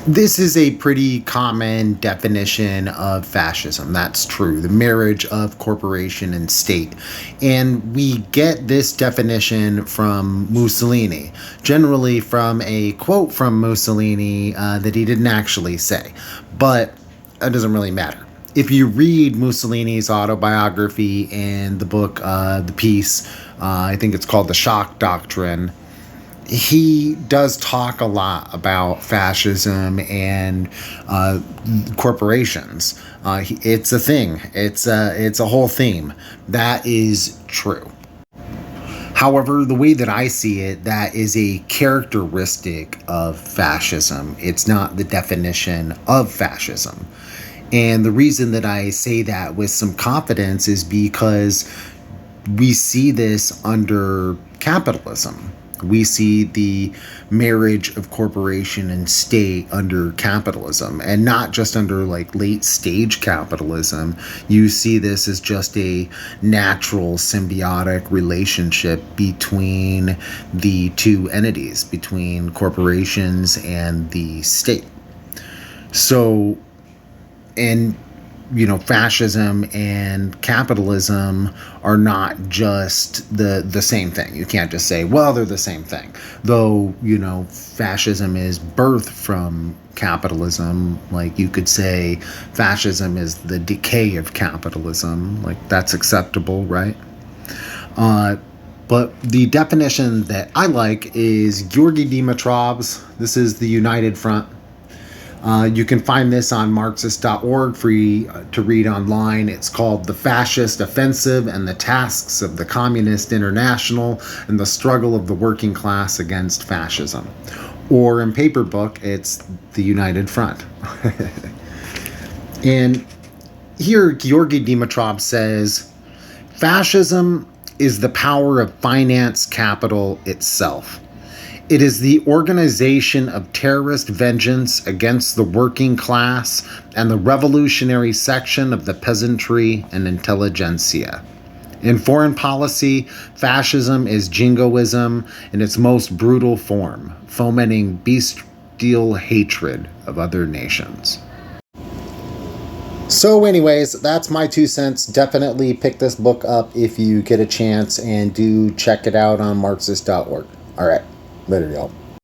This is a pretty common definition of fascism. That's true. The marriage of corporation and state. And we get this definition from Mussolini, generally from a quote from Mussolini that he didn't actually say. But that doesn't really matter. If you read Mussolini's autobiography and the book, the piece, I think it's called The Shock Doctrine, he does talk a lot about fascism and corporations. It's a thing. It's a whole theme. That is true. However, the way that I see it, that is a characteristic of fascism. It's not the definition of fascism. And the reason that I say that with some confidence is because we see this under capitalism. We see the marriage of corporation and state under capitalism, and not just under like late stage capitalism. You see this as just a natural symbiotic relationship between the two entities, between corporations and the state. So, and fascism and capitalism are not just the same thing. You can't just say, well, they're the same thing. Though, fascism is birthed from capitalism. Like, you could say fascism is the decay of capitalism. Like, that's acceptable, right? But the definition that I like is Georgi Dimitrov's. This is the United Front. You can find this on Marxist.org, free to read online. It's called The Fascist Offensive and the Tasks of the Communist International and the Struggle of the Working Class Against Fascism. Or in paper book, it's The United Front. And here, Georgi Dimitrov says, fascism is the power of finance capital itself. It is the organization of terrorist vengeance against the working class and the revolutionary section of the peasantry and intelligentsia. In foreign policy, fascism is jingoism in its most brutal form, fomenting bestial hatred of other nations. So anyways, that's my 2 cents. Definitely pick this book up if you get a chance, and do check it out on Marxist.org. All right. Later, y'all.